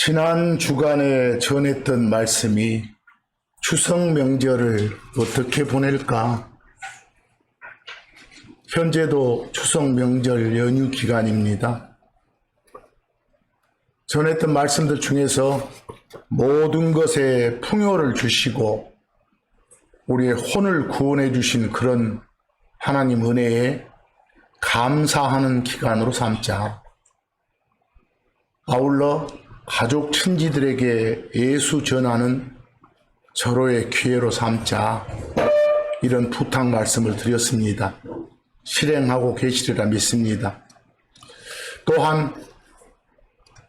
지난 주간에 전했던 말씀이 추석 명절을 어떻게 보낼까? 현재도 추석 명절 연휴 기간입니다. 전했던 말씀들 중에서 모든 것에 풍요를 주시고 우리의 혼을 구원해 주신 그런 하나님 은혜에 감사하는 기간으로 삼자. 아울러 가족 친지들에게 예수 전하는 절호의 기회로 삼자. 이런 부탁 말씀을 드렸습니다. 실행하고 계시리라 믿습니다. 또한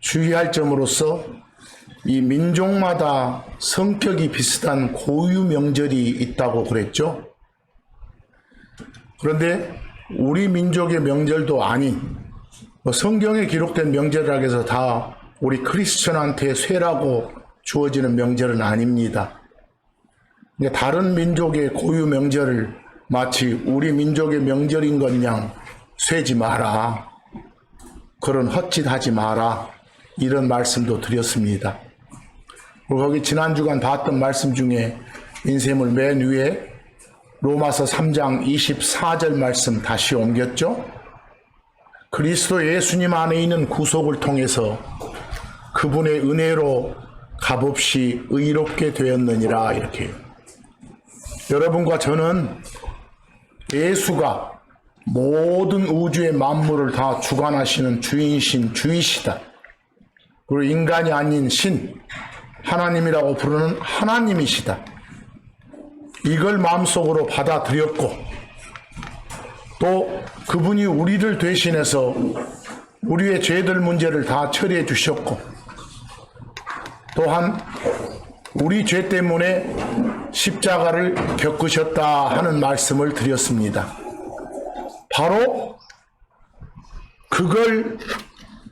주의할 점으로서 이 민족마다 성격이 비슷한 고유 명절이 있다고 그랬죠. 그런데 우리 민족의 명절도 아닌 성경에 기록된 명절이라고 해서 다 우리 크리스천한테 쇠라고 주어지는 명절은 아닙니다. 다른 민족의 고유 명절을 마치 우리 민족의 명절인 것 양 쇠지 마라. 그런 헛짓하지 마라. 이런 말씀도 드렸습니다. 그리고 거기 지난 주간 봤던 말씀 중에 인쇄물 맨 위에 로마서 3장 24절 말씀 다시 옮겼죠. 그리스도 예수님 안에 있는 구속을 통해서 그분의 은혜로 값없이 의롭게 되었느니라. 이렇게 여러분과 저는 예수가 모든 우주의 만물을 다 주관하시는 주인이신 주이시다. 그리고 인간이 아닌 신 하나님이라고 부르는 하나님이시다. 이걸 마음속으로 받아들였고 또 그분이 우리를 대신해서 우리의 죄들 문제를 다 처리해 주셨고 또한 우리 죄 때문에 십자가를 겪으셨다 하는 말씀을 드렸습니다. 바로 그걸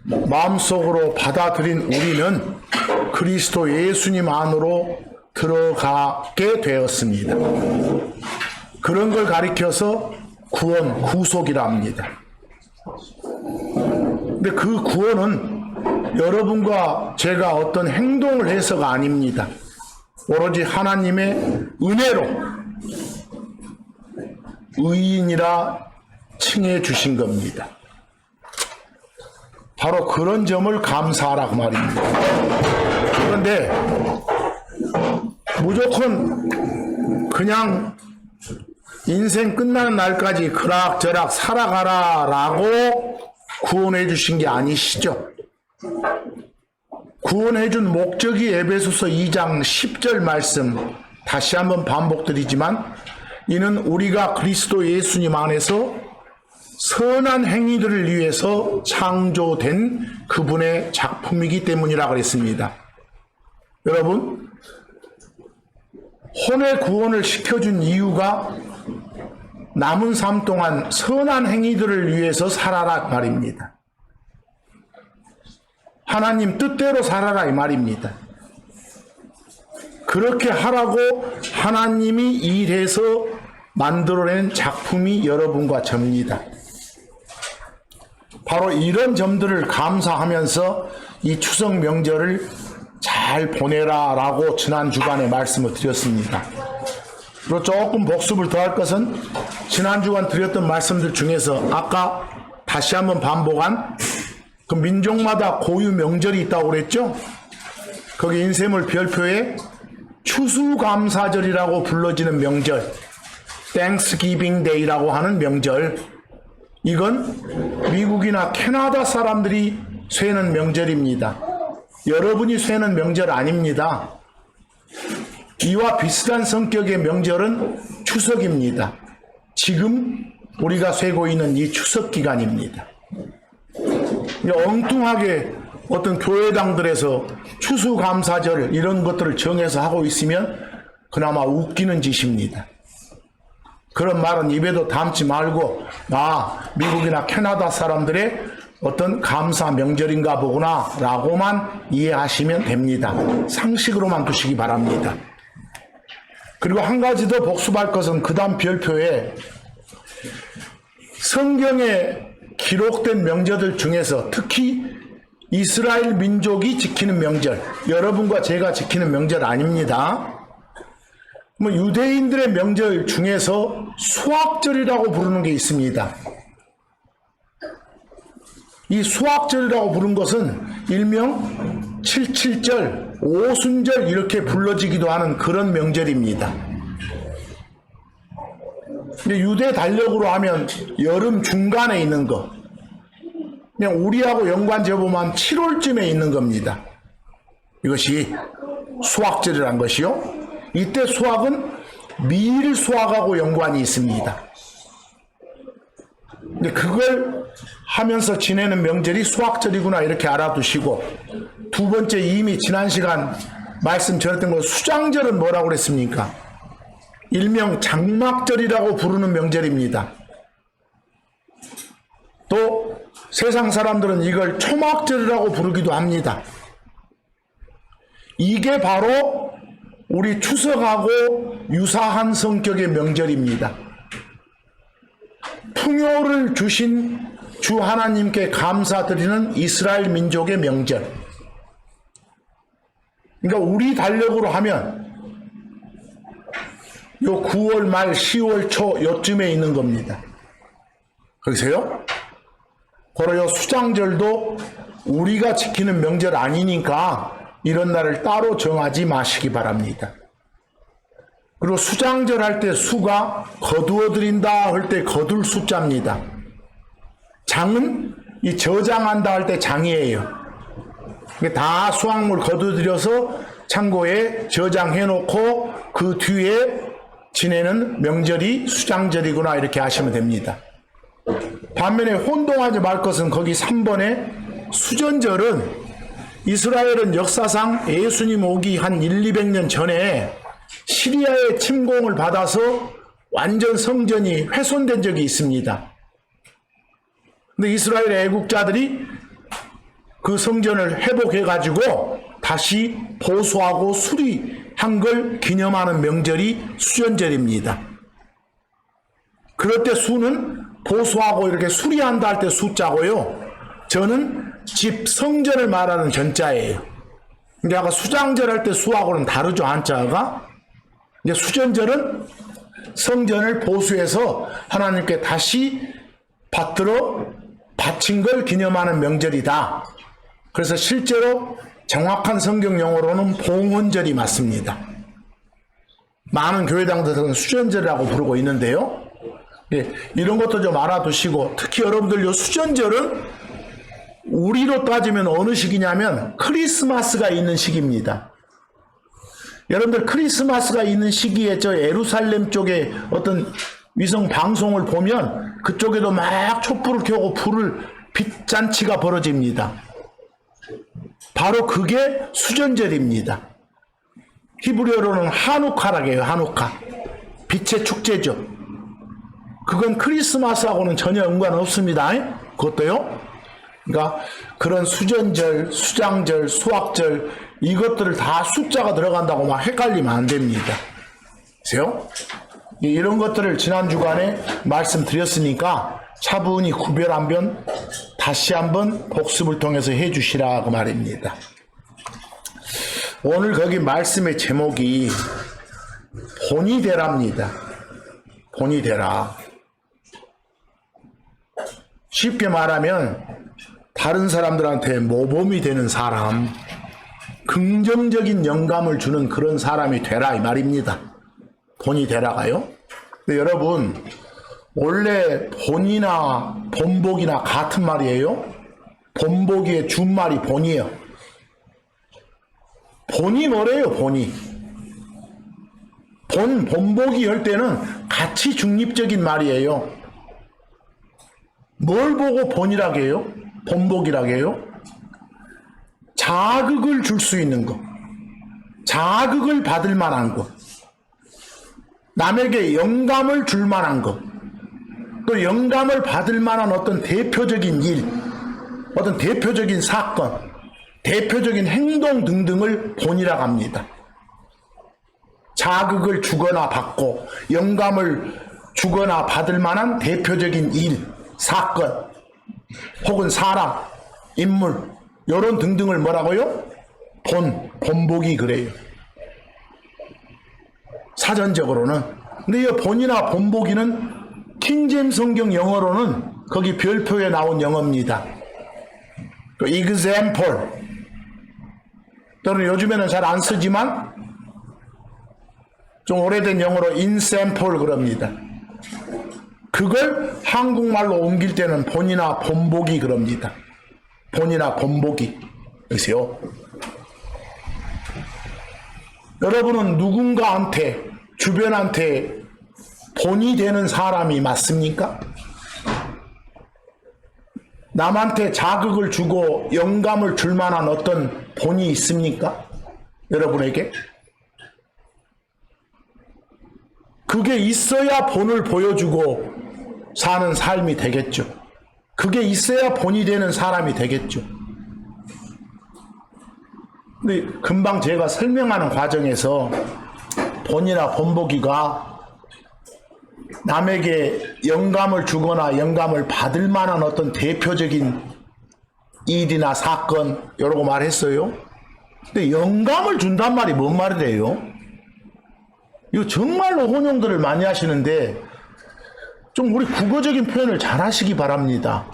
마음속으로 받아들인 우리는 그리스도 예수님 안으로 들어가게 되었습니다. 그런 걸 가리켜서 구원, 구속이라 합니다. 근데 그 구원은 여러분과 제가 어떤 행동을 해서가 아닙니다. 오로지 하나님의 은혜로 의인이라 칭해 주신 겁니다. 바로 그런 점을 감사하라고 말입니다. 그런데 무조건 그냥 인생 끝나는 날까지 그락저락 살아가라 라고 구원해 주신 게 아니시죠. 구원해 준 목적이 에베소서 2장 10절 말씀 다시 한번 반복드리지만 이는 우리가 그리스도 예수님 안에서 선한 행위들을 위해서 창조된 그분의 작품이기 때문이라 그랬습니다. 여러분, 혼의 구원을 시켜준 이유가 남은 삶 동안 선한 행위들을 위해서 살아라 말입니다. 하나님 뜻대로 살아라 이 말입니다. 그렇게 하라고 하나님이 일해서 만들어낸 작품이 여러분과 저입니다. 바로 이런 점들을 감사하면서 이 추석 명절을 잘 보내라 라고 지난 주간에 말씀을 드렸습니다. 그리고 조금 복습을 더할 것은 지난 주간 드렸던 말씀들 중에서 아까 다시 한번 반복한 그 민족마다 고유 명절이 있다고 그랬죠? 거기 인쇄물 별표에 추수감사절이라고 불러지는 명절, Thanksgiving Day라고 하는 명절, 이건 미국이나 캐나다 사람들이 쇠는 명절입니다. 여러분이 쇠는 명절 아닙니다. 이와 비슷한 성격의 명절은 추석입니다. 지금 우리가 쇠고 있는 이 추석 기간입니다. 엉뚱하게 어떤 교회당들에서 추수감사절 이런 것들을 정해서 하고 있으면 그나마 웃기는 짓입니다. 그런 말은 입에도 담지 말고 미국이나 캐나다 사람들의 어떤 감사 명절인가 보구나 라고만 이해하시면 됩니다. 상식으로만 두시기 바랍니다. 그리고 한 가지 더 복습할 것은 그 다음 별표에 성경에 기록된 명절들 중에서 특히 이스라엘 민족이 지키는 명절, 여러분과 제가 지키는 명절 아닙니다. 뭐 유대인들의 명절 중에서 수학절이라고 부르는 게 있습니다. 이 수학절이라고 부른 것은 일명 77절, 오순절 이렇게 불러지기도 하는 그런 명절입니다. 근데 유대 달력으로 하면 여름 중간에 있는 거, 그냥 우리하고 연관 재보면 7월쯤에 있는 겁니다. 이것이 수학절이란 것이요. 이때 수학은 미일 수학하고 연관이 있습니다. 근데 그걸 하면서 지내는 명절이 수학절이구나 이렇게 알아두시고, 두 번째 이미 지난 시간 말씀드렸던 거 수장절은 뭐라고 그랬습니까? 일명 장막절이라고 부르는 명절입니다. 또 세상 사람들은 이걸 초막절이라고 부르기도 합니다. 이게 바로 우리 추석하고 유사한 성격의 명절입니다. 풍요를 주신 주 하나님께 감사드리는 이스라엘 민족의 명절. 그러니까 우리 달력으로 하면 요 9월 말 10월 초 요쯤에 있는 겁니다. 그러세요? 바로 요 수장절도 우리가 지키는 명절 아니니까 이런 날을 따로 정하지 마시기 바랍니다. 그리고 수장절 할 때 수가 거두어드린다 할 때 거둘 숫자입니다. 장은 이 저장한다 할 때 장이에요. 다 수확물 거두들여서 창고에 저장해놓고 그 뒤에 지내는 명절이 수장절이구나 이렇게 하시면 됩니다. 반면에 혼동하지 말 것은 거기 3번에 수전절은 이스라엘은 역사상 예수님 오기 한 200년 전에 시리아의 침공을 받아서 완전 성전이 훼손된 적이 있습니다. 근데 이스라엘 애국자들이 그 성전을 회복해가지고 다시 보수하고 수리한 걸 기념하는 명절이 수전절입니다. 그럴 때 수는 보수하고 이렇게 수리한다 할 때 수자고요. 저는 집 성전을 말하는 전자예요. 근데 아까 수장절 할 때 수하고는 다르죠, 한자가. 이제 수전절은 성전을 보수해서 하나님께 다시 받들어 바친 걸 기념하는 명절이다. 그래서 실제로 정확한 성경 용어로는 봉헌절이 맞습니다. 많은 교회당들은 수전절이라고 부르고 있는데요. 예, 이런 것도 좀 알아두시고, 특히 여러분들 요 수전절은 우리로 따지면 어느 시기냐면 크리스마스가 있는 시기입니다. 여러분들 크리스마스가 있는 시기에 저 예루살렘 쪽에 어떤 위성 방송을 보면 그쪽에도 막 촛불을 켜고 빛잔치가 벌어집니다. 바로 그게 수전절입니다. 히브리어로는 하누카라고 해요. 하누카. 빛의 축제죠. 그건 크리스마스하고는 전혀 연관 없습니다. 그것도요. 그러니까 그런 수전절, 수장절, 수학절 이것들을 다 숫자가 들어간다고 막 헷갈리면 안 됩니다. 그래요? 이런 것들을 지난 주간에 말씀드렸으니까 차분히 구별 한번 다시 한번 복습을 통해서 해주시라 그 말입니다. 오늘 거기 말씀의 제목이 본이 되랍니다. 본이 되라. 쉽게 말하면 다른 사람들한테 모범이 되는 사람, 긍정적인 영감을 주는 그런 사람이 되라 이 말입니다. 본이 되라가요. 근데 여러분, 원래 본이나 본복이나 같은 말이에요. 본복의 준말이 본이에요. 본이 뭐래요? 본이. 본복이 할 때는 같이 중립적인 말이에요. 뭘 보고 본이라고 해요? 본복이라고 해요? 자극을 줄 수 있는 것, 자극을 받을 만한 것, 남에게 영감을 줄 만한 것, 또 영감을 받을 만한 어떤 대표적인 일, 어떤 대표적인 사건, 대표적인 행동 등등을 본이라고 합니다. 자극을 주거나 받고 영감을 주거나 받을 만한 대표적인 일, 사건, 혹은 사람, 인물, 요런 등등을 뭐라고요? 본보기 그래요. 사전적으로는. 근데 이 본이나 본보기는 킹제임스 성경 영어로는 거기 별표에 나온 영어입니다. 그 example 또는 요즘에는 잘 안 쓰지만 좀 오래된 영어로 insample 그럽니다. 그걸 한국말로 옮길 때는 본이나 본보기 그럽니다. 본이나 본보기. 보세요. 여러분은 누군가한테 주변한테 본이 되는 사람이 맞습니까? 남한테 자극을 주고 영감을 줄 만한 어떤 본이 있습니까? 여러분에게? 그게 있어야 본을 보여주고 사는 삶이 되겠죠. 그게 있어야 본이 되는 사람이 되겠죠. 근데 금방 제가 설명하는 과정에서 본이나 본보기가 남에게 영감을 주거나 영감을 받을 만한 어떤 대표적인 일이나 사건 이런 거 말했어요. 근데 영감을 준단 말이 뭔 말이래요? 이거 정말로 혼용들을 많이 하시는데 좀 우리 국어적인 표현을 잘 하시기 바랍니다.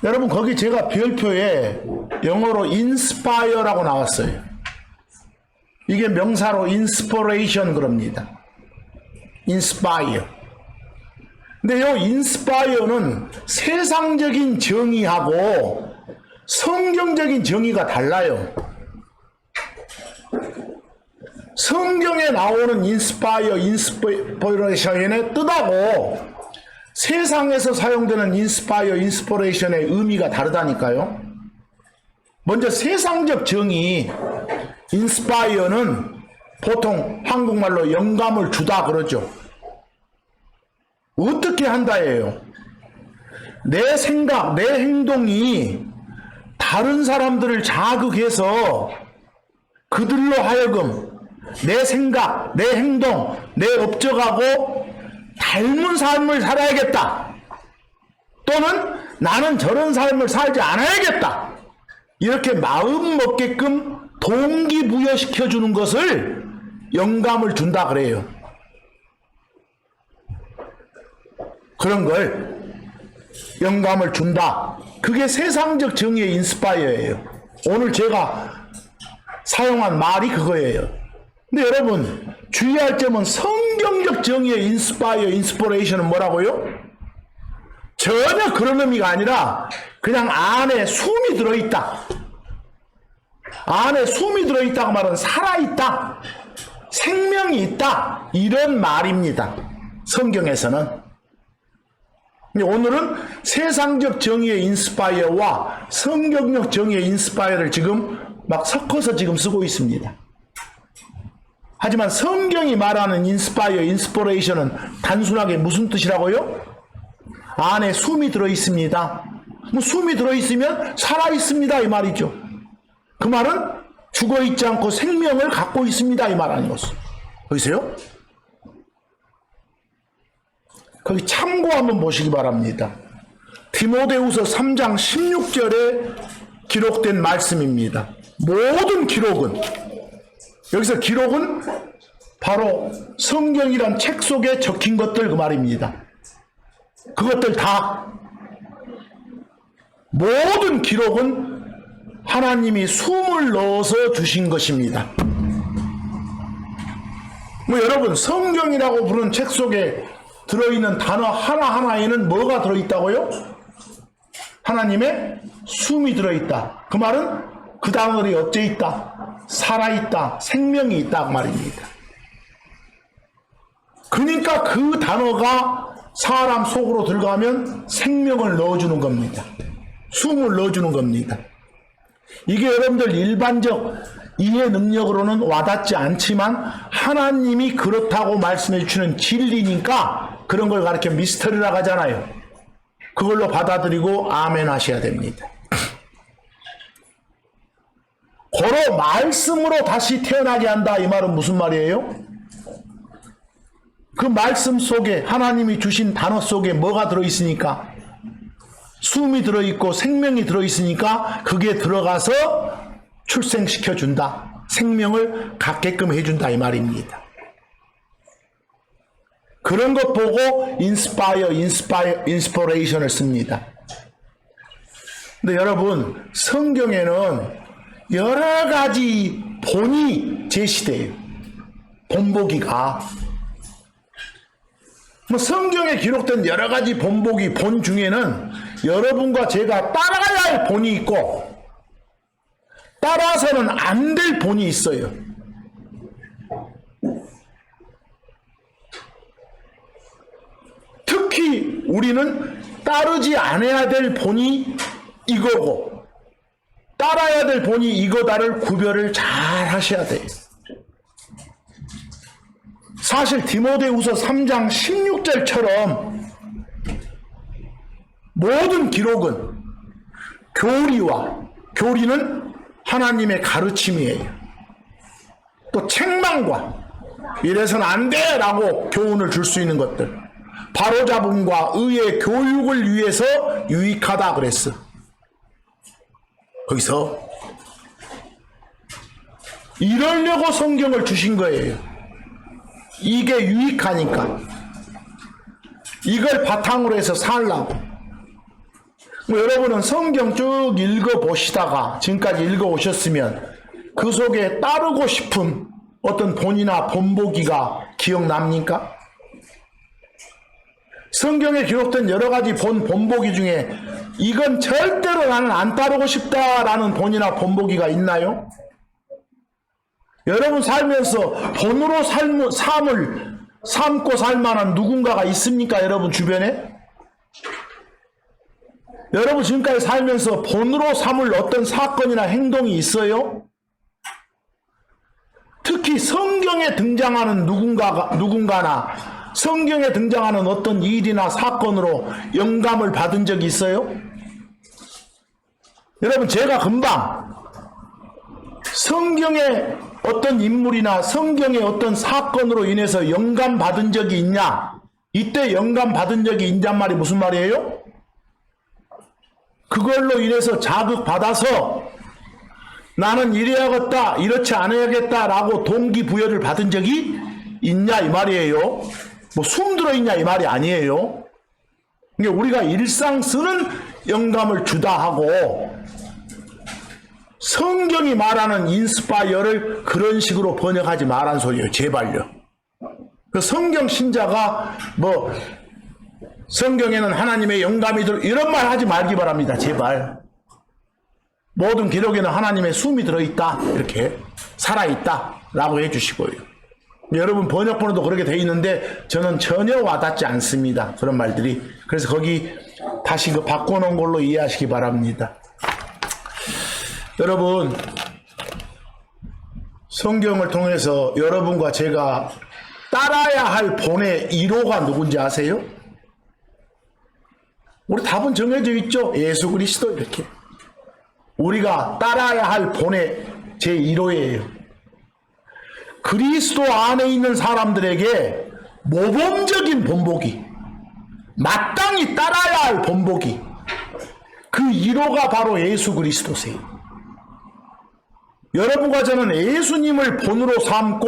여러분 거기 제가 별표에 영어로 inspire라고 나왔어요. 이게 명사로 inspiration 그럽니다. inspire. 근데 이 inspire는 세상적인 정의하고 성경적인 정의가 달라요. 성경에 나오는 inspiration의 뜻하고 세상에서 사용되는 inspiration의 의미가 다르다니까요. 먼저 세상적 정의 inspire는 보통 한국말로 영감을 주다 그러죠. 어떻게 한다예요? 내 생각, 내 행동이 다른 사람들을 자극해서 그들로 하여금 내 생각, 내 행동, 내 업적하고 닮은 삶을 살아야겠다. 또는 나는 저런 삶을 살지 않아야겠다. 이렇게 마음 먹게끔 동기부여시켜주는 것을 영감을 준다 그래요. 그런 걸 영감을 준다. 그게 세상적 정의의 인스파이어예요. 오늘 제가 사용한 말이 그거예요. 근데 여러분 주의할 점은 성경적 정의의 인스피레이션은 뭐라고요? 전혀 그런 의미가 아니라 그냥 안에 숨이 들어있다. 안에 숨이 들어있다고 말은 살아있다. 생명이 있다. 이런 말입니다. 성경에서는. 오늘은 세상적 정의의 인스파이어와 성경적 정의의 인스파이어를 지금 막 섞어서 지금 쓰고 있습니다. 하지만 성경이 말하는 인스파이어, 인스피레이션은 단순하게 무슨 뜻이라고요? 안에 숨이 들어있습니다. 뭐 숨이 들어있으면 살아있습니다 이 말이죠. 그 말은 죽어있지 않고 생명을 갖고 있습니다 이 말 아니겠어요? 보이세요? 거기 참고 한번 보시기 바랍니다. 디모데후서 3장 16절에 기록된 말씀입니다. 모든 기록은, 여기서 기록은 바로 성경이란 책 속에 적힌 것들 그 말입니다. 그것들 다, 모든 기록은 하나님이 숨을 넣어서 주신 것입니다. 뭐 여러분 성경이라고 부르는 책 속에 들어있는 단어 하나하나에는 뭐가 들어있다고요? 하나님의 숨이 들어있다. 그 말은 그 단어들이 어째 있다? 살아있다. 생명이 있다 그 말입니다. 그러니까 그 단어가 사람 속으로 들어가면 생명을 넣어주는 겁니다. 숨을 넣어주는 겁니다. 이게 여러분들 일반적 이해 능력으로는 와닿지 않지만 하나님이 그렇다고 말씀해 주시는 진리니까 그런 걸 가르쳐 미스터리라고 하잖아요. 그걸로 받아들이고 아멘 하셔야 됩니다. 고로 말씀으로 다시 태어나게 한다 이 말은 무슨 말이에요? 그 말씀 속에 하나님이 주신 단어 속에 뭐가 들어있으니까? 숨이 들어있고 생명이 들어있으니까 그게 들어가서 출생시켜준다. 생명을 갖게끔 해준다 이 말입니다. 그런 것 보고 인스퍼레이션을 씁니다. 근데 여러분, 성경에는 여러 가지 본이 제시돼요. 본보기가. 성경에 기록된 여러 가지 본보기, 본 중에는 여러분과 제가 따라가야 할 본이 있고 따라서는 안 될 본이 있어요. 특히 우리는 따르지 않아야 될 본이 이거고 따라야 될 본이 이거다를 구별을 잘 하셔야 돼요. 사실 디모데후서 3장 16절처럼 모든 기록은 교리는 하나님의 가르침이에요. 또 책망과 이래서는 안 돼! 라고 교훈을 줄 수 있는 것들, 바로잡음과 의의 교육을 위해서 유익하다 그랬어. 거기서 이러려고 성경을 주신 거예요. 이게 유익하니까. 이걸 바탕으로 해서 살라고. 여러분은 성경 쭉 읽어보시다가 지금까지 읽어오셨으면 그 속에 따르고 싶은 어떤 본이나 본보기가 기억납니까? 성경에 기록된 여러 가지 본보기 중에 이건 절대로 나는 안 따르고 싶다라는 본이나 본보기가 있나요? 여러분 살면서 본으로 삶을 삶고 살만한 누군가가 있습니까? 여러분 주변에? 여러분 지금까지 살면서 본으로 삼을 어떤 사건이나 행동이 있어요? 특히 성경에 등장하는 누군가나 성경에 등장하는 어떤 일이나 사건으로 영감을 받은 적이 있어요? 여러분 제가 금방 성경의 어떤 인물이나 성경의 어떤 사건으로 인해서 영감 받은 적이 있냐? 이때 영감 받은 적이 있냔 말이 무슨 말이에요? 그걸로 인해서 자극받아서 나는 이래야겠다, 이렇지 않아야겠다 라고 동기부여를 받은 적이 있냐 이 말이에요. 뭐 숨 들어있냐 이 말이 아니에요. 그러니까 우리가 일상 쓰는 영감을 주다 하고 성경이 말하는 인스파이어를 그런 식으로 번역하지 말란 소리예요. 제발요. 그 성경 신자가 뭐 성경에는 하나님의 영감이 이런 말 하지 말기 바랍니다. 제발. 모든 기록에는 하나님의 숨이 들어있다. 이렇게 살아있다. 라고 해주시고요. 여러분 번역본에도 그렇게 돼 있는데 저는 전혀 와닿지 않습니다. 그런 말들이. 그래서 거기 다시 그 바꿔놓은 걸로 이해하시기 바랍니다. 여러분 성경을 통해서 여러분과 제가 따라야 할 본의 1호가 누군지 아세요? 우리 답은 정해져 있죠. 예수 그리스도. 이렇게 우리가 따라야 할 본의 제1호예요. 그리스도 안에 있는 사람들에게 모범적인 본보기, 마땅히 따라야 할 본보기, 그 1호가 바로 예수 그리스도세요. 여러분과 저는 예수님을 본으로 삼고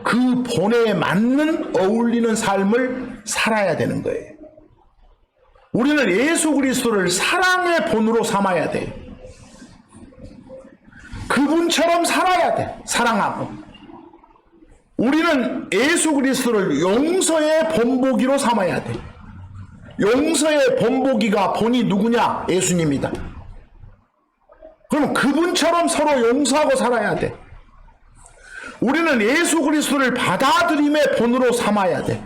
그 본에 맞는 어울리는 삶을 살아야 되는 거예요. 우리는 예수 그리스도를 사랑의 본으로 삼아야 돼요. 그분처럼 살아야 돼. 사랑하고. 우리는 예수 그리스도를 용서의 본보기로 삼아야 돼. 용서의 본보기가 본이 누구냐? 예수님이다. 그럼 그분처럼 서로 용서하고 살아야 돼. 우리는 예수 그리스도를 받아들임의 본으로 삼아야 돼.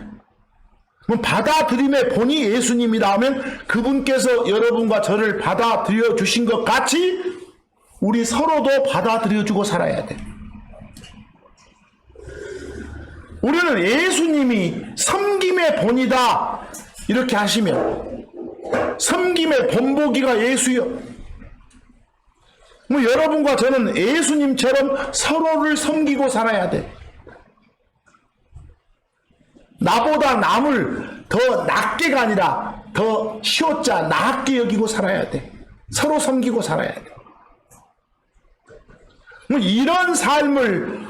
그럼 받아들임의 본이 예수님이다 하면 그분께서 여러분과 저를 받아들여 주신 것 같이 우리 서로도 받아들여 주고 살아야 돼. 우리는 예수님이 섬김의 본이다 이렇게 하시면 섬김의 본보기가 예수요. 뭐 여러분과 저는 예수님처럼 서로를 섬기고 살아야 돼. 나보다 남을 더 낮게가 아니라 더 쉬웠자 나았게 여기고 살아야 돼. 서로 섬기고 살아야 돼. 뭐 이런 삶을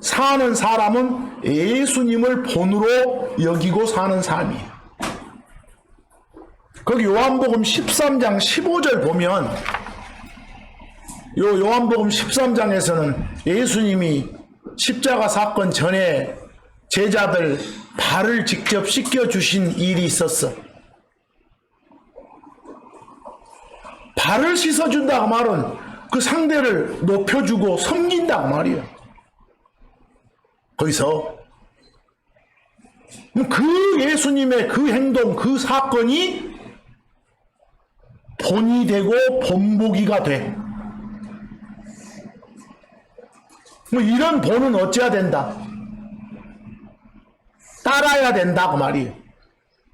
사는 사람은 예수님을 본으로 여기고 사는 삶이에요. 거기 요한복음 13장 15절 보면 요한복음 13장에서는 예수님이 십자가 사건 전에 제자들 발을 직접 씻겨주신 일이 있었어. 발을 씻어준다고 말은 그 상대를 높여주고 섬긴다고 말이에요. 거기서 그 예수님의 그 행동, 그 사건이 본이 되고 본보기가 돼. 이런 본은 어찌해야 된다? 따라야 된다고 말이에요.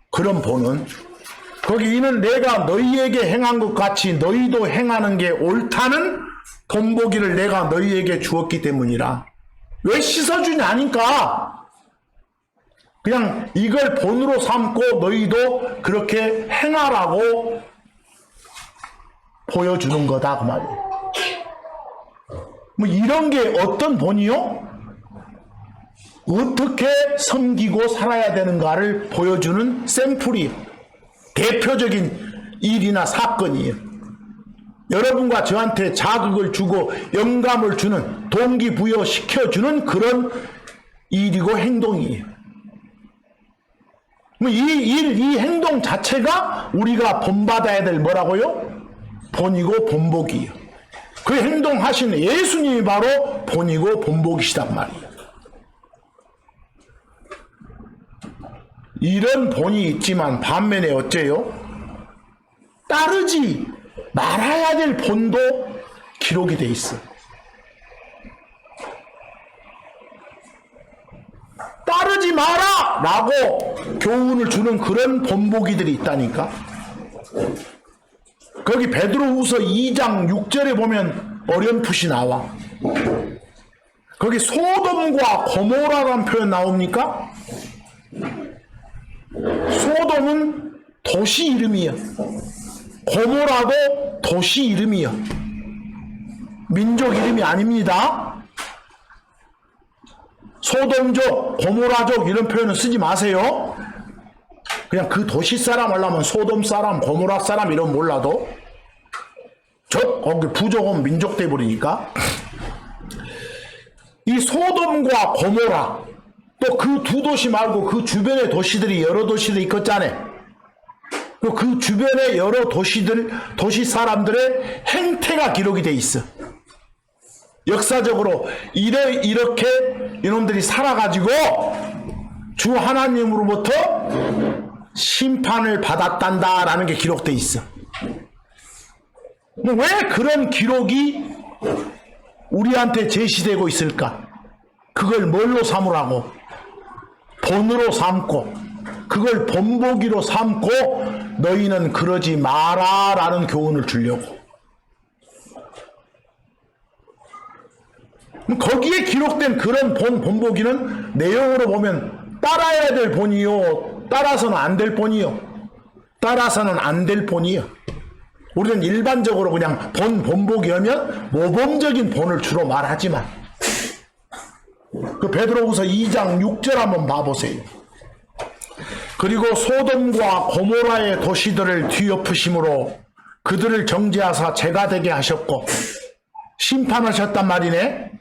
그런 본은 거기 이는 내가 너희에게 행한 것 같이 너희도 행하는 게 옳다는 본보기를 내가 너희에게 주었기 때문이라. 왜 씻어주냐니까 그냥 이걸 본으로 삼고 너희도 그렇게 행하라고 보여주는 거다 그 말이에요. 뭐 이런 게 어떤 본이요? 어떻게 섬기고 살아야 되는가를 보여주는 샘플이 대표적인 일이나 사건이에요. 여러분과 저한테 자극을 주고 영감을 주는 동기부여시켜주는 그런 일이고 행동이에요. 이 행동 자체가 우리가 본받아야 될 뭐라고요? 본이고 본복이에요. 그 행동하신 예수님이 바로 본이고 본복이시단 말이에요. 이런 본이 있지만 반면에 어째요? 따르지 말아야 될 본도 기록이 돼 있어. 따르지 마라! 라고 교훈을 주는 그런 본보기들이 있다니까. 거기 베드로후서 2장 6절에 보면 어렴풋이 나와. 거기 소돔과 고모라라는 표현 나옵니까? 소돔은 도시 이름이요. 고모라도 도시 이름이요. 민족 이름이 아닙니다. 소돔족, 고모라족 이런 표현은 쓰지 마세요. 그냥 그 도시 사람 하려면 소돔 사람, 고모라 사람 이런 몰라도 거기 부족은 민족 돼버리니까. 이 소돔과 고모라 또 그 두 도시 말고 그 주변의 도시들이 여러 도시들이 있겠잖아요. 그 주변의 여러 도시 사람들의 행태가 기록이 돼 있어. 역사적으로 이렇게 이놈들이 살아가지고 주 하나님으로부터 심판을 받았단다라는 게 기록돼 있어. 왜 그런 기록이 우리한테 제시되고 있을까? 그걸 뭘로 삼으라고? 본으로 삼고 그걸 본보기로 삼고 너희는 그러지 마라 라는 교훈을 주려고. 거기에 기록된 그런 본보기는 내용으로 보면 따라야 될 본이요, 따라서는 안 될 본이요, 따라서는 안 될 본이요. 우리는 일반적으로 그냥 본보기 하면 모범적인 본을 주로 말하지만 그 베드로후서 2장 6절 한번 봐보세요. 그리고 소돔과 고모라의 도시들을 뒤엎으심으로 그들을 정죄하사 죄가 되게 하셨고 심판하셨단 말이네.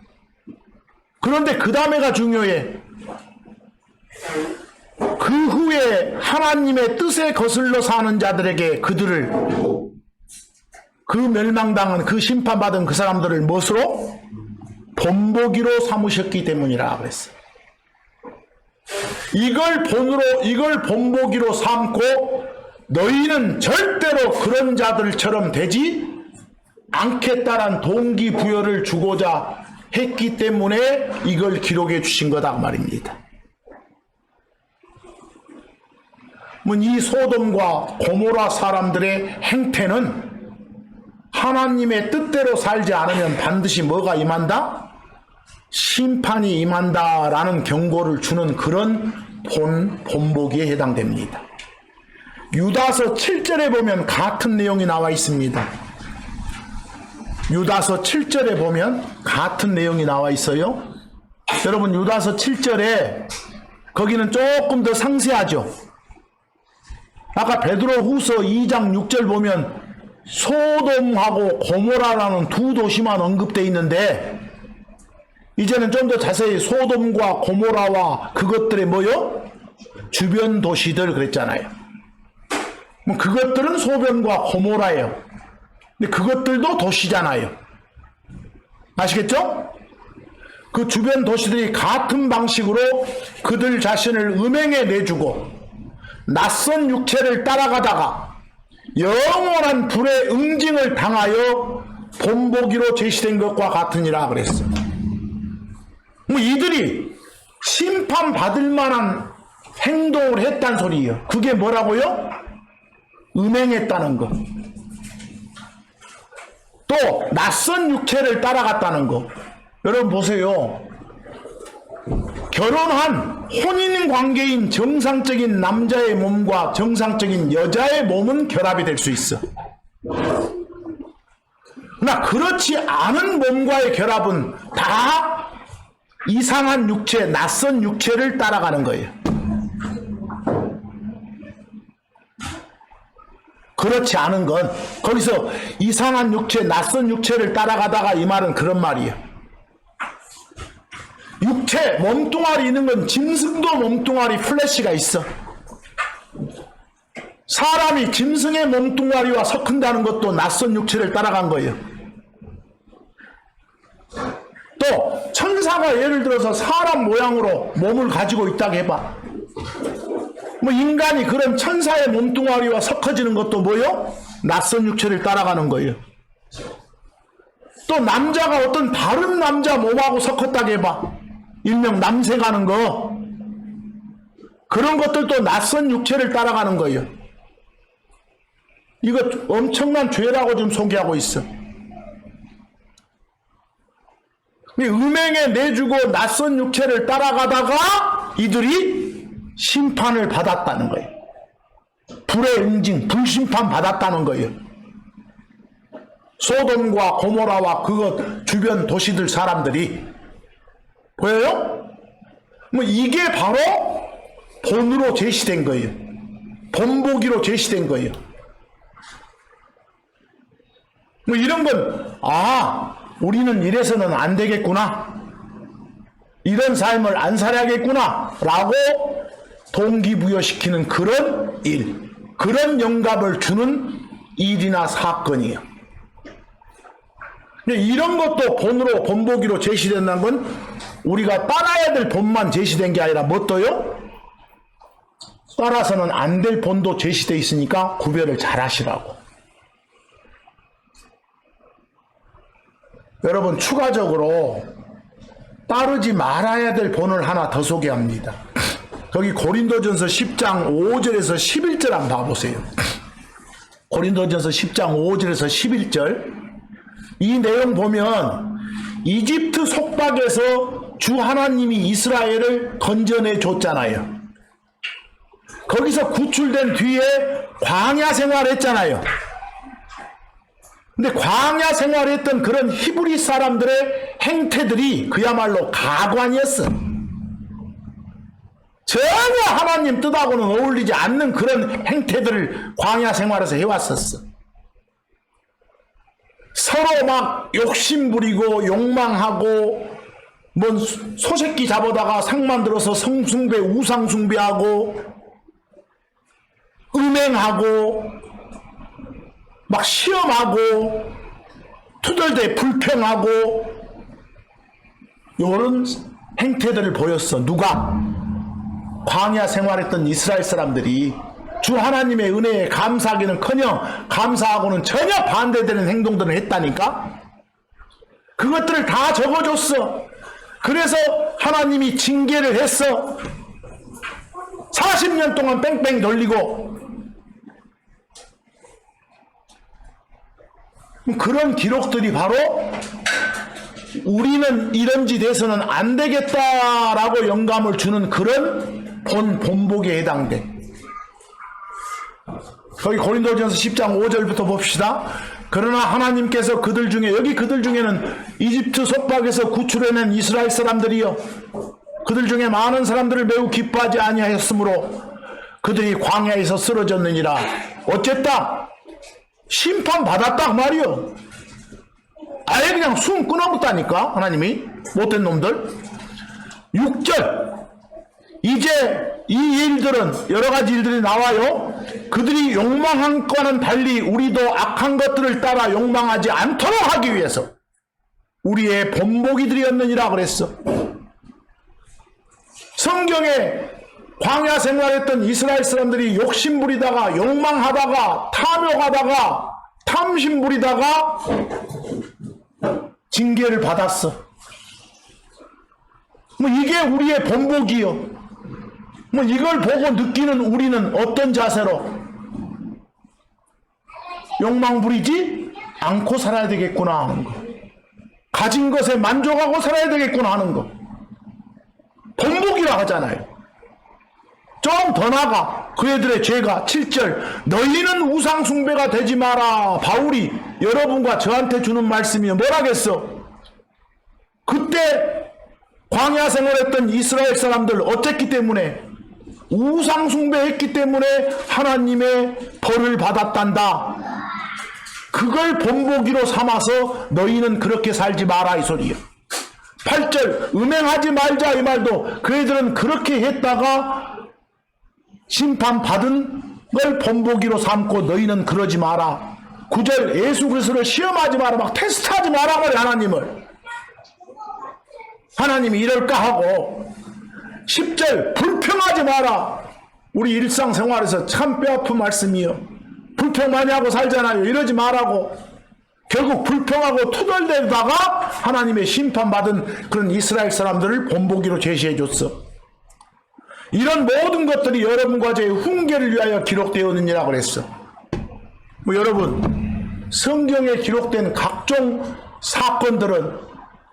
그런데 그 다음에가 중요해. 그 후에 하나님의 뜻에 거슬러 사는 자들에게 그들을 그 멸망당한 그 심판받은 그 사람들을 무엇으로? 본보기로 삼으셨기 때문이라 그랬어. 이걸 본보기로 삼고 너희는 절대로 그런 자들처럼 되지 않겠다란 동기부여를 주고자 했기 때문에 이걸 기록해 주신 거다 말입니다. 이 소돔과 고모라 사람들의 행태는 하나님의 뜻대로 살지 않으면 반드시 뭐가 임한다? 심판이 임한다라는 경고를 주는 그런 본보기에 해당됩니다. 유다서 7절에 보면 같은 내용이 나와 있습니다. 유다서 7절에 보면 같은 내용이 나와 있어요. 여러분, 유다서 7절에 거기는 조금 더 상세하죠. 아까 베드로후서 2장 6절 보면 소돔하고 고모라라는 두 도시만 언급되어 있는데, 이제는 좀 더 자세히 소돔과 고모라와 그것들의 뭐요? 주변 도시들 그랬잖아요. 그것들은 소돔과 고모라예요. 근데 그것들도 도시잖아요. 아시겠죠? 그 주변 도시들이 같은 방식으로 그들 자신을 음행에 내주고 낯선 육체를 따라가다가 영원한 불의 응징을 당하여 본보기로 제시된 것과 같으니라 그랬어요. 이들이 심판받을 만한 행동을 했단 소리예요. 그게 뭐라고요? 음행했다는 것. 또 낯선 육체를 따라갔다는 것. 여러분 보세요. 결혼한 혼인 관계인 정상적인 남자의 몸과 정상적인 여자의 몸은 결합이 될 수 있어. 그러나 그렇지 않은 몸과의 결합은 다 이상한 육체, 낯선 육체를 따라가는 거예요. 그렇지 않은 건 거기서 이상한 육체, 낯선 육체를 따라가다가 이 말은 그런 말이에요. 육체, 몸뚱아리 있는 건 짐승도 몸뚱아리 플래시가 있어. 사람이 짐승의 몸뚱아리와 섞은다는 것도 낯선 육체를 따라간 거예요. 또 천사가 예를 들어서 사람 모양으로 몸을 가지고 있다고 해봐. 인간이 그런 천사의 몸뚱아리와 섞어지는 것도 뭐요? 낯선 육체를 따라가는 거예요. 또 남자가 어떤 다른 남자 몸하고 섞었다고 해봐. 일명 남색하는 거. 그런 것들도 낯선 육체를 따라가는 거예요. 이거 엄청난 죄라고 좀 소개하고 있어. 음행에 내주고 낯선 육체를 따라가다가 이들이 심판을 받았다는 거예요. 불의 응징, 불심판 받았다는 거예요. 소돔과 고모라와 그것 주변 도시들 사람들이 보여요? 이게 바로 본으로 제시된 거예요. 본보기로 제시된 거예요. 이런 건 우리는 이래서는 안 되겠구나, 이런 삶을 안 살아야겠구나 라고 동기부여시키는 그런 일, 그런 영감을 주는 일이나 사건이에요. 이런 것도 본으로, 본보기로 제시된다는 건 우리가 따라야 될 본만 제시된 게 아니라 뭣도요? 따라서는 안 될 본도 제시되어 있으니까 구별을 잘 하시라고. 여러분, 추가적으로 따르지 말아야 될 본을 하나 더 소개합니다. 거기 고린도전서 10장 5절에서 11절 한번 봐보세요. 고린도전서 10장 5절에서 11절. 이 내용 보면 이집트 속박에서 주 하나님이 이스라엘을 건져내 줬잖아요. 거기서 구출된 뒤에 광야 생활했잖아요. 근데 광야 생활했던 그런 히브리 사람들의 행태들이 그야말로 가관이었어. 전혀 하나님 뜻하고는 어울리지 않는 그런 행태들을 광야 생활에서 해왔었어. 서로 막 욕심부리고 욕망하고, 소새끼 잡아다가 상 만들어서 성숭배, 우상숭배하고, 음행하고, 막 시험하고, 투덜대 불평하고, 이런 행태들을 보였어. 누가? 광야 생활했던 이스라엘 사람들이 주 하나님의 은혜에 감사하기는커녕 감사하고는 전혀 반대되는 행동들을 했다니까. 그것들을 다 적어줬어. 그래서 하나님이 징계를 했어. 40년 동안 뺑뺑 돌리고. 그런 기록들이 바로 우리는 이런 짓 해서는 안 되겠다라고 영감을 주는 그런 본보기에 해당돼. 거기 고린도전서 10장 5절부터 봅시다. 그러나 하나님께서 그들 중에, 여기 그들 중에는 이집트 속박에서 구출해낸 이스라엘 사람들이요, 그들 중에 많은 사람들을 매우 기뻐하지 아니하였으므로 그들이 광야에서 쓰러졌느니라. 어쨌다? 심판 받았다 그 말이요. 아예 그냥 숨 끊어붙다니까 하나님이. 못된 놈들. 6절, 이제 이 일들은, 여러 가지 일들이 나와요. 그들이 욕망한 것과는 달리 우리도 악한 것들을 따라 욕망하지 않도록 하기 위해서 우리의 본보기들이었느니라 그랬어. 성경에 광야 생활했던 이스라엘 사람들이 욕심부리다가, 욕망하다가, 탐욕하다가, 탐심부리다가 징계를 받았어. 뭐 이게 우리의 본보기요. 뭐 이걸 보고 느끼는 우리는 어떤 자세로 욕망 부리지 않고 살아야 되겠구나 하는 거. 가진 것에 만족하고 살아야 되겠구나 하는 거. 본보기라 하잖아요. 좀 더 나가 그애들의 죄가 7절, 너희는 우상 숭배가 되지 마라. 바울이 여러분과 저한테 주는 말씀이 뭐라겠어? 그때 광야 생활했던 이스라엘 사람들 어쨌기 때문에, 우상 숭배했기 때문에 하나님의 벌을 받았단다. 그걸 본보기로 삼아서 너희는 그렇게 살지 마라 이 소리야. 8절, 음행하지 말자 이 말도 그애들은 그렇게 했다가 심판받은 걸 본보기로 삼고 너희는 그러지 마라. 9절, 예수 그리스도를 시험하지 마라. 막 테스트하지 마라 그래 하나님을. 하나님이 이럴까 하고. 10절, 불평하지 마라. 우리 일상생활에서 참 뼈아픈 말씀이요. 불평 많이 하고 살잖아요. 이러지 말라고. 결국 불평하고 투덜대다가 하나님의 심판받은 그런 이스라엘 사람들을 본보기로 제시해 줬어. 이런 모든 것들이 여러분과 저의 훈계를 위하여 기록되었느니라 그랬어. 뭐 여러분, 성경에 기록된 각종 사건들은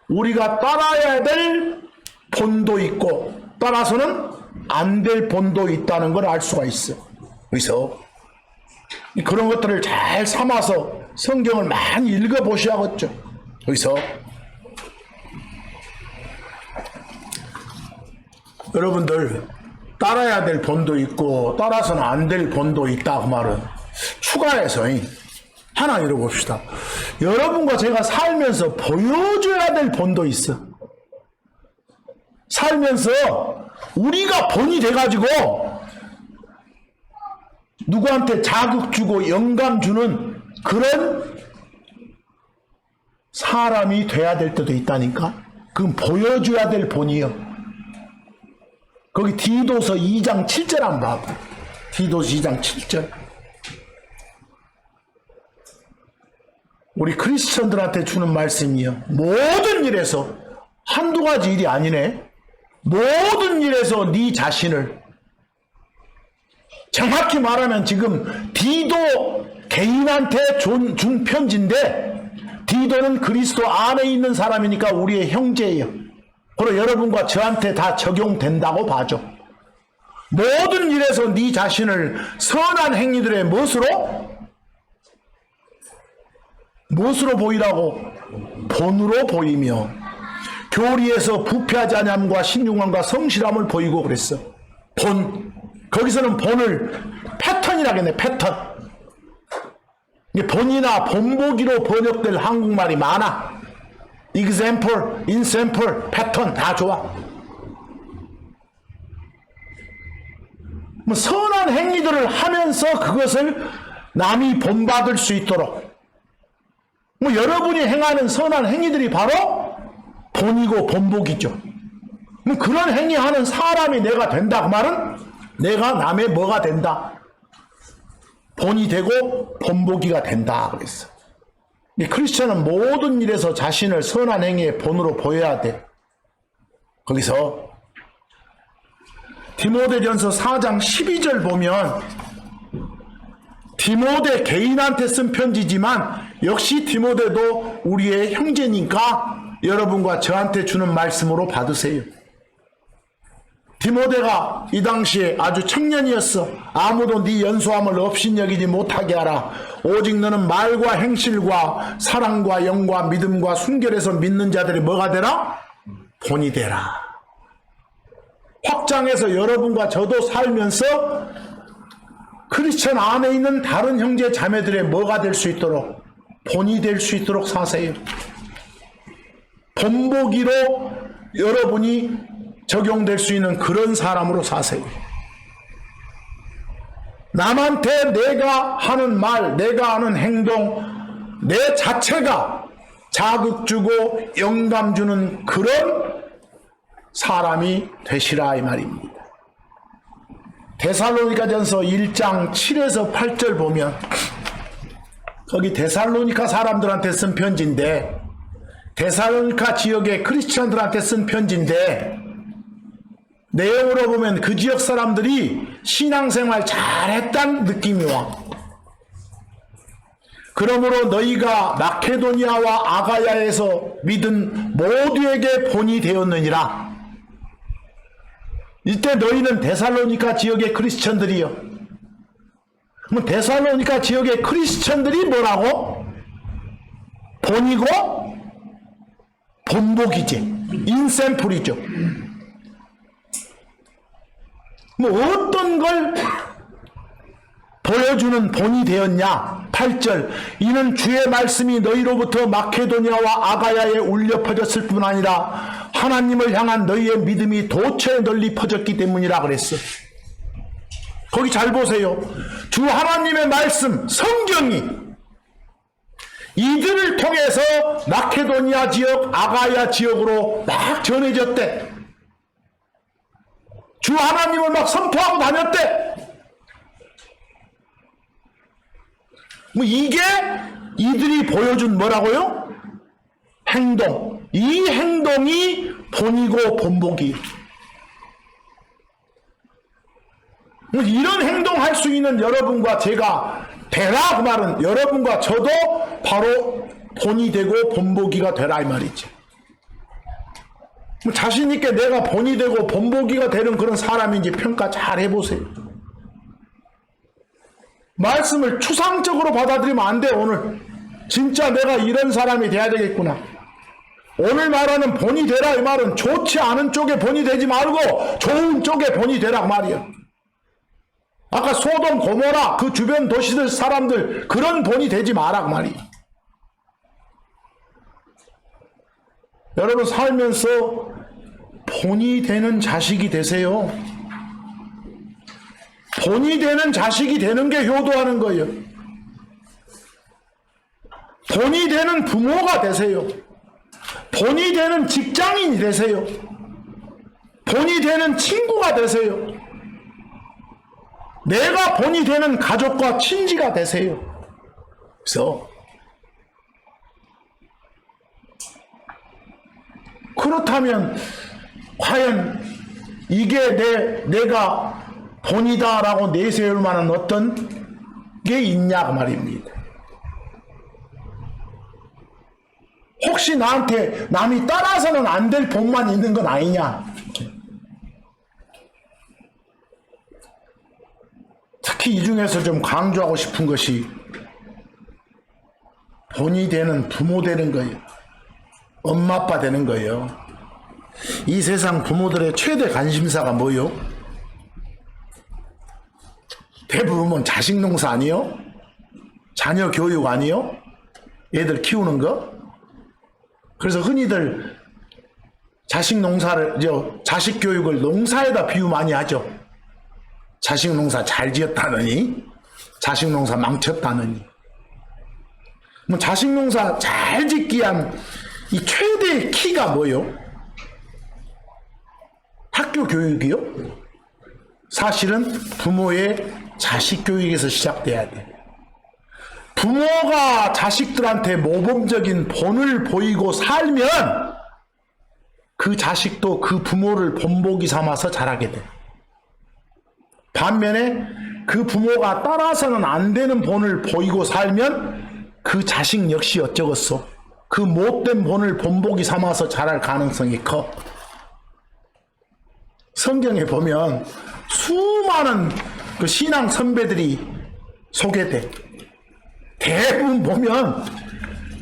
우리가 따라야 될 본도 있고 따라서는 안 될 본도 있다는 걸 알 수가 있어. 그래서 그런 것들을 잘 삼아서 성경을 많이 읽어보셔야겠죠. 그래서 여러분들, 따라야 될 본도 있고 따라서는 안 될 본도 있다 그 말은 추가해서 하나 읽어봅시다. 여러분과 제가 살면서 보여줘야 될 본도 있어. 살면서 우리가 본이 돼가지고 누구한테 자극 주고 영감 주는 그런 사람이 돼야 될 때도 있다니까. 그건 보여줘야 될 본이요. 거기 디도서 2장 7절 한번 봐봐. 디도서 2장 7절. 우리 크리스천들한테 주는 말씀이요. 모든 일에서, 한두 가지 일이 아니네. 모든 일에서 네 자신을, 정확히 말하면 지금 디도 개인한테 준 편지인데, 디도는 그리스도 안에 있는 사람이니까 우리의 형제예요. 그리고 여러분과 저한테 다 적용된다고 봐줘. 모든 일에서 네 자신을 선한 행위들의 무엇으로 보이라고? 본으로 보이며 교리에서 부패하지 아니함과 신중함과 성실함을 보이고 그랬어. 본. 거기서는 본을 패턴이라겠네. 패턴. 본이나 본보기로 번역될 한국말이 많아. example, example, 패턴 다 좋아. 뭐 선한 행위들을 하면서 그것을 남이 본받을 수 있도록, 뭐 여러분이 행하는 선한 행위들이 바로 본이고 본보기죠. 뭐 그런 행위하는 사람이 내가 된다 그 말은 내가 남의 뭐가 된다? 본이 되고 본보기가 된다 그랬어. 크리스천은 모든 일에서 자신을 선한 행위의 본으로 보여야 돼. 거기서 디모데전서 4장 12절 보면 디모데 개인한테 쓴 편지지만 역시 디모데도 우리의 형제니까 여러분과 저한테 주는 말씀으로 받으세요. 디모데가 이 당시에 아주 청년이었어. 아무도 네 연소함을 업신여기지 못하게 하라. 오직 너는 말과 행실과 사랑과 영과 믿음과 순결에서 믿는 자들이 뭐가 되라? 본이 되라. 확장해서 여러분과 저도 살면서 크리스천 안에 있는 다른 형제 자매들의 뭐가 될 수 있도록, 본이 될 수 있도록 사세요. 본보기로 여러분이 적용될 수 있는 그런 사람으로 사세요. 남한테 내가 하는 말, 내가 하는 행동, 내 자체가 자극 주고 영감 주는 그런 사람이 되시라 이 말입니다. 데살로니가전서 1장 7에서 8절 보면 거기 데살로니가 사람들한테 쓴 편지인데, 데살로니가 지역의 크리스천들한테 쓴 편지인데, 내용으로 보면 그 지역 사람들이 신앙생활 잘했다는 느낌이 와. 그러므로 너희가 마케도니아와 아가야에서 믿은 모두에게 본이 되었느니라. 이때 너희는 데살로니가 지역의 크리스천들이요. 그럼 데살로니가 지역의 크리스천들이 뭐라고? 본이고 본보기지. 인샘플이죠. 뭐 어떤 걸 보여주는 본이 되었냐? 8절. 이는 주의 말씀이 너희로부터 마케도니아와 아가야에 울려 퍼졌을 뿐 아니라 하나님을 향한 너희의 믿음이 도처에 널리 퍼졌기 때문이라 그랬어. 거기 잘 보세요. 주 하나님의 말씀, 성경이 이들을 통해서 마케도니아 지역, 아가야 지역으로 막 전해졌대. 주 하나님을 막 선포하고 다녔대. 뭐 이게 이들이 보여준 뭐라고요? 행동. 이 행동이 본이고 본보기. 뭐 이런 행동할 수 있는 여러분과 제가 되라 그 말은 여러분과 저도 바로 본이 되고 본보기가 되라 이 말이지. 자신 있게 내가 본이 되고 본보기가 되는 그런 사람인지 평가 잘 해보세요. 말씀을 추상적으로 받아들이면 안 돼. 오늘 진짜 내가 이런 사람이 돼야 되겠구나. 오늘 말하는 본이 되라 이 말은 좋지 않은 쪽에 본이 되지 말고 좋은 쪽에 본이 되라 그 말이야. 아까 소돔 고모라 그 주변 도시들 사람들 그런 본이 되지 마라 그 말이야. 여러분 살면서 본이 되는 자식이 되세요. 본이 되는 자식이 되는 게 효도하는 거예요. 본이 되는 부모가 되세요. 본이 되는 직장인이 되세요. 본이 되는 친구가 되세요. 내가 본이 되는 가족과 친지가 되세요. 그래서 그렇다면 과연 이게 내가 본이다라고 내세울 만한 어떤 게 있냐 그 말입니다. 혹시 나한테 남이 따라서는 안 될 본만 있는 건 아니냐. 특히 이 중에서 좀 강조하고 싶은 것이 본이 되는 부모 되는 거예요. 엄마 아빠 되는 거예요. 이 세상 부모들의 최대 관심사가 뭐요? 대부분 자식 농사 아니요? 자녀 교육 아니요? 애들 키우는 거? 그래서 흔히들 자식 농사를, 자식 교육을 농사에다 비유 많이 하죠. 자식 농사 잘 지었다느니, 자식 농사 망쳤다느니. 뭐 자식 농사 잘 짓기 위한 이 최대의 키가 뭐요? 학교 교육이요? 사실은 부모의 자식 교육에서 시작돼야 돼. 부모가 자식들한테 모범적인 본을 보이고 살면 그 자식도 그 부모를 본보기 삼아서 자라게 돼. 반면에 그 부모가 따라서는 안 되는 본을 보이고 살면 그 자식 역시 어쩌겠어. 그 못된 본을 본보기 삼아서 자랄 가능성이 커. 성경에 보면 수많은 그 신앙 선배들이 소개돼. 대부분 보면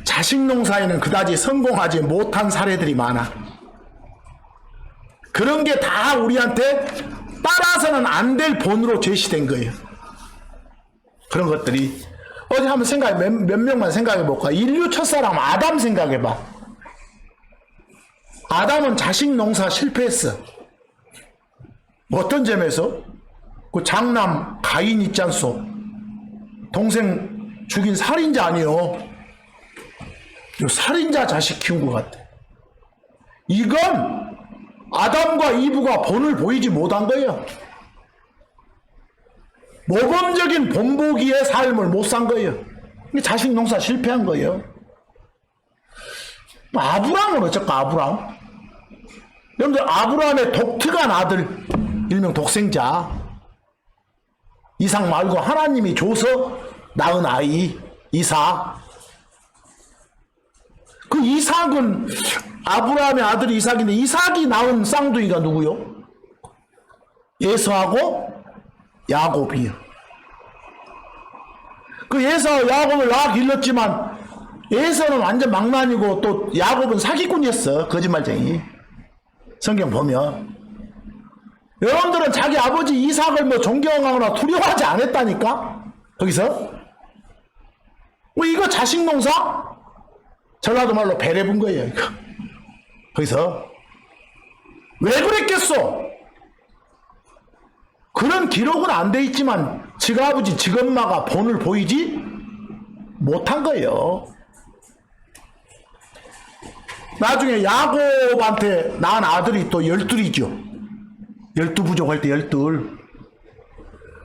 자식 농사에는 그다지 성공하지 못한 사례들이 많아. 그런 게 다 우리한테 따라서는 안 될 본으로 제시된 거예요. 그런 것들이 어제 한번 생각해, 몇 명만 생각해 볼까? 인류 첫사람 아담 생각해 봐. 아담은 자식 농사 실패했어. 어떤 점에서? 그 장남 가인 있지 않소? 동생 죽인 살인자 아니요. 살인자 자식 키운 것 같아. 이건 아담과 이브가 본을 보이지 못한 거예요. 모범적인 본보기의 삶을 못 산 거예요. 자식 농사 실패한 거예요. 아브람은 어쩔까? 아브람. 여러분들 아브람의 독특한 아들, 일명 독생자 이삭 말고 하나님이 줘서 낳은 아이 이삭. 그 이삭은 아브라함의 아들이 이삭인데 이삭이 낳은 쌍둥이가 누구요? 에서하고 야곱이요. 그 에서 야곱을 낳아 길렀지만 에서는 완전 망나니고 또 야곱은 사기꾼이었어. 거짓말쟁이. 성경 보면 여러분들은 자기 아버지 이삭을 뭐 존경하거나 두려워하지 않았다니까. 거기서 이거 자식 농사? 전라도 말로 배려본 거예요. 이거. 거기서 왜 그랬겠소? 그런 기록은 안 돼 있지만 지아버지 지엄마가 본을 보이지 못한 거예요. 나중에 야곱한테 낳은 아들이 또 12이죠. 12부족 할 때 12.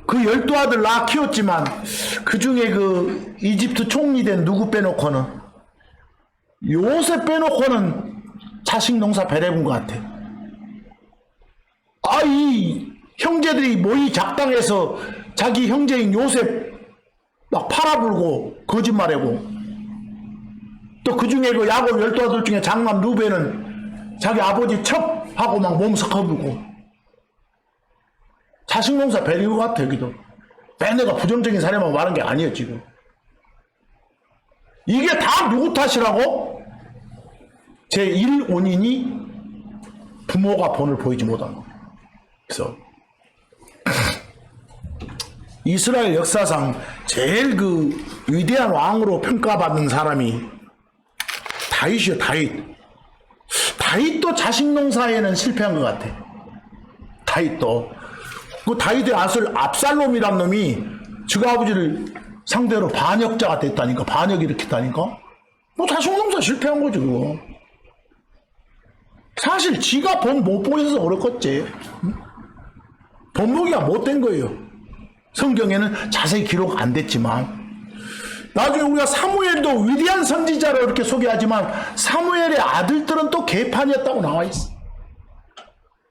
그 12아들 낳아 키웠지만 그 중에 그 이집트 총리 된 누구 빼놓고는 요셉 빼놓고는 자식 농사 배려본 것 같아. 이 형제들이 모이 작당해서 자기 형제인 요셉 막 팔아불고 거짓말하고 또 그 중에 그 야곱 12아들 중에 장남 루벤은 자기 아버지 첩하고 막 몸 섞어불고 자식 농사 배린 것 같아. 여기도 내가 부정적인 사례만 말한 게 아니에요. 지금 이게 다 누구 탓이라고? 제1원인이 부모가 본을 보이지 못한 거예요. 그래서 이스라엘 역사상 제일 그 위대한 왕으로 평가받는 사람이 다윗이요. 다윗도 자식 농사에는 실패한 것 같아. 다윗도 그 다윗의 아들 압살롬이란 놈이 지가 아버지를 상대로 반역자가 됐다니까. 반역 일으켰다니까. 자식 농사 실패한 거지 그거. 사실 지가 본 못 보여서 그렇겠지. 본보기가 못된 거예요. 성경에는 자세히 기록 안 됐지만 나중에 우리가 사무엘도 위대한 선지자로 이렇게 소개하지만 사무엘의 아들들은 또 개판이었다고 나와 있어.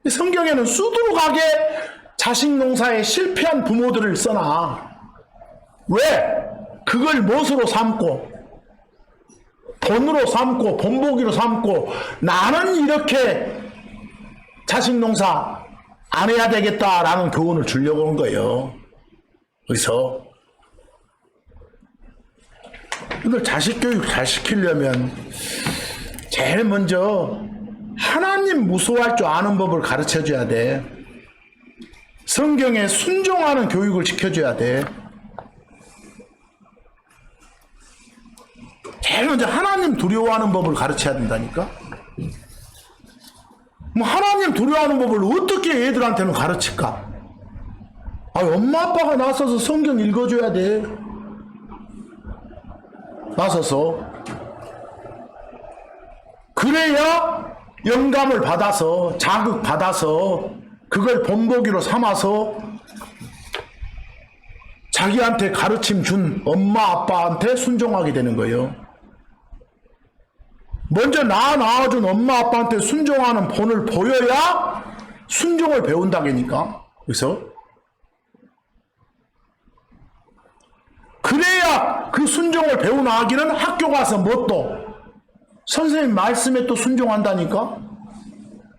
성경에는 수두룩하게 자식 농사에 실패한 부모들을 써놔. 왜? 그걸 못으로 삼고 본으로 삼고 본보기로 삼고 나는 이렇게 자식 농사 안 해야 되겠다라는 교훈을 주려고 한 거예요. 그래서 이걸 자식 교육 잘 시키려면 제일 먼저 하나님 무서워할 줄 아는 법을 가르쳐 줘야 돼. 성경에 순종하는 교육을 시켜줘야 돼. 제일 먼저 하나님 두려워하는 법을 가르쳐야 된다니까. 하나님 두려워하는 법을 어떻게 애들한테는 가르칠까? 엄마 아빠가 나서서 성경 읽어줘야 돼. 나서서. 그래야 영감을 받아서 자극 받아서 그걸 본보기로 삼아서 자기한테 가르침 준 엄마 아빠한테 순종하게 되는 거예요. 먼저 낳아준 엄마 아빠한테 순종하는 본을 보여야 순종을 배운다니까. 그래서 그래야 그 순종을 배운 아기는 학교 가서 뭐 또 선생님 말씀에 또 순종한다니까.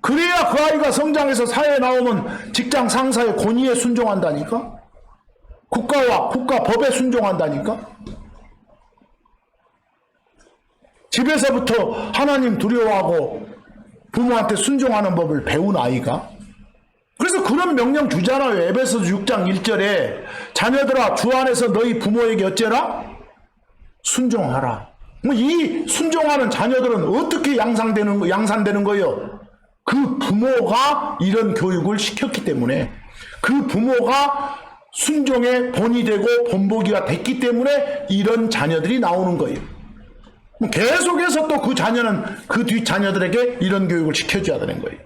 그래야 그 아이가 성장해서 사회에 나오면 직장 상사의 권위에 순종한다니까? 국가와 국가 법에 순종한다니까? 집에서부터 하나님 두려워하고 부모한테 순종하는 법을 배운 아이가? 그래서 그런 명령 주잖아요. 에베소서 6장 1절에 자녀들아 주 안에서 너희 부모에게 어째라? 순종하라. 이 순종하는 자녀들은 어떻게 양산되는 거예요? 그 부모가 이런 교육을 시켰기 때문에, 그 부모가 순종의 본이 되고 본보기가 됐기 때문에 이런 자녀들이 나오는 거예요. 계속해서 또 그 자녀는 그 뒷 자녀들에게 이런 교육을 시켜줘야 되는 거예요.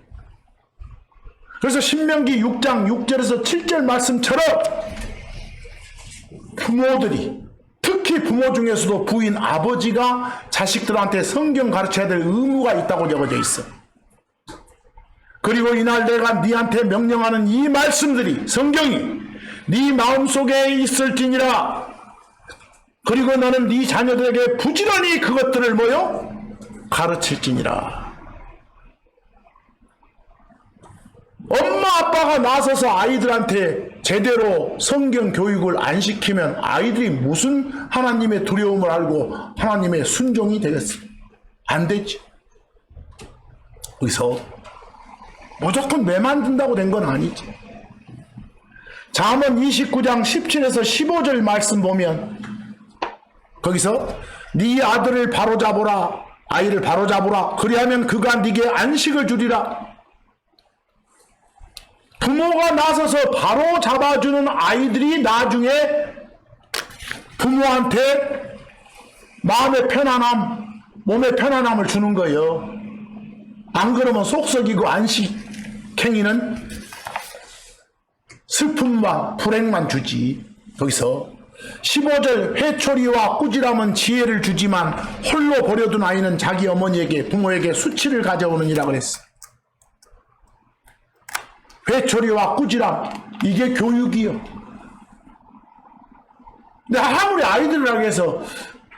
그래서 신명기 6장 6절에서 7절 말씀처럼 부모들이, 특히 부모 중에서도 부인 아버지가 자식들한테 성경 가르쳐야 될 의무가 있다고 적어져 있어. 그리고 이날 내가 네한테 명령하는 이 말씀들이, 성경이 네 마음속에 있을지니라. 그리고 너는 네 자녀들에게 부지런히 그것들을 뭐요? 가르칠지니라. 엄마 아빠가 나서서 아이들한테 제대로 성경 교육을 안 시키면 아이들이 무슨 하나님의 두려움을 알고 하나님의 순종이 되겠어요? 안 되지. 그래서 무조건 매 만든다고 된 건 아니지. 잠언 29장 17에서 15절 말씀 보면 거기서 네 아들을 바로잡으라, 아이를 바로잡으라. 그리하면 그가 네게 안식을 주리라. 부모가 나서서 바로 잡아주는 아이들이 나중에 부모한테 마음의 편안함, 몸의 편안함을 주는 거예요. 안 그러면 속썩이고 안식행위는 슬픔과 불행만 주지. 거기서 15절 회초리와 꾸지람은 지혜를 주지만 홀로 버려둔 아이는 자기 어머니에게 부모에게 수치를 가져오느니라 그랬어. 회초리와 꾸지람, 이게 교육이요. 근데 아무리 아이들을 위해서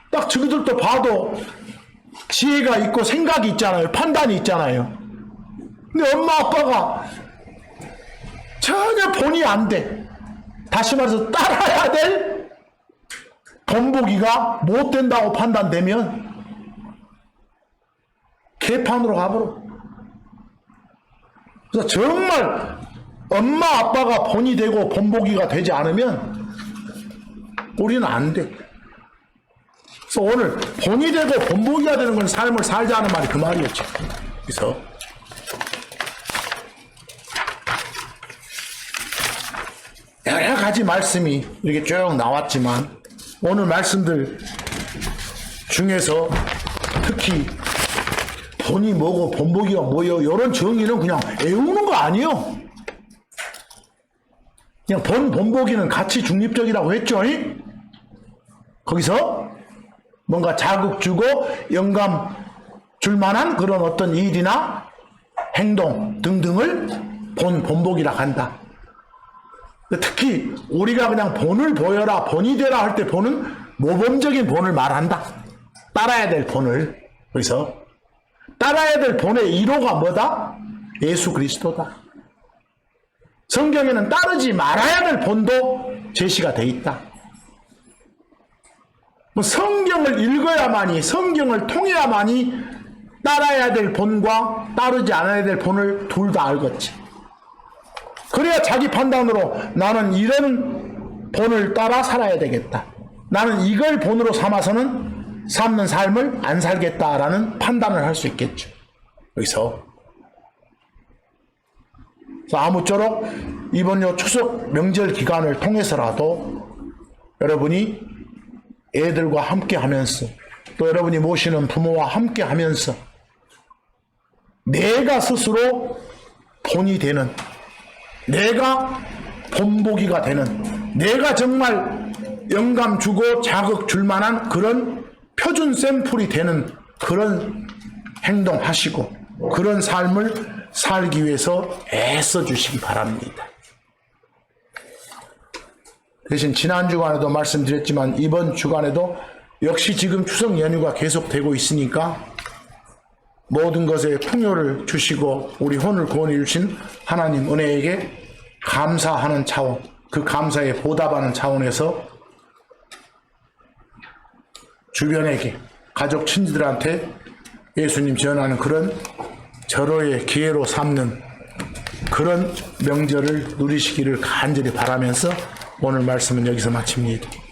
딱 저기들도 봐도 지혜가 있고 생각이 있잖아요. 판단이 있잖아요. 근데 엄마 아빠가 전혀 본의 안 돼. 다시 말해서 따라야 될 본보기가 못 된다고 판단되면 개판으로 가버려. 그래서 정말 엄마 아빠가 본이 되고 본보기가 되지 않으면 우리는 안 돼. 그래서 오늘 본이 되고 본보기가 되는 건 삶을 살자는 말이 그 말이었죠. 그래서 여러 가지 말씀이 이렇게 쭉 나왔지만 오늘 말씀들 중에서 특히 본이 뭐고 본보기가 뭐요, 이런 정의는 그냥 애우는 거 아니에요. 그냥 본보기는 가치 중립적이라고 했죠. 거기서 뭔가 자극 주고 영감 줄 만한 그런 어떤 일이나 행동 등등을 본보기라 한다. 특히 우리가 그냥 본을 보여라, 본이 되라 할 때 본은 모범적인 본을 말한다. 따라야 될 본을. 그래서 따라야 될 본의 1호가 뭐다? 예수 그리스도다. 성경에는 따르지 말아야 될 본도 제시가 돼 있다. 성경을 읽어야만이, 성경을 통해야만이 따라야 될 본과 따르지 않아야 될 본을 둘 다 알겠지. 그래야 자기 판단으로 나는 이런 본을 따라 살아야 되겠다, 나는 이걸 본으로 삼아서는 삶는 삶을 안 살겠다라는 판단을 할 수 있겠죠. 여기서 아무쪼록 이번 요 추석 명절 기간을 통해서라도 여러분이 애들과 함께 하면서 또 여러분이 모시는 부모와 함께 하면서 내가 스스로 본이 되는, 내가 본보기가 되는, 내가 정말 영감 주고 자극 줄 만한 그런 표준 샘플이 되는 그런 행동하시고 그런 삶을 살기 위해서 애써 주시기 바랍니다. 대신 지난 주간에도 말씀드렸지만 이번 주간에도 역시 지금 추석 연휴가 계속되고 있으니까 모든 것에 풍요를 주시고 우리 혼을 구원해 주신 하나님 은혜에게 감사하는 차원, 그 감사에 보답하는 차원에서 주변에게, 가족 친지들한테 예수님 전하는 그런 절호의 기회로 삼는 그런 명절을 누리시기를 간절히 바라면서 오늘 말씀은 여기서 마칩니다.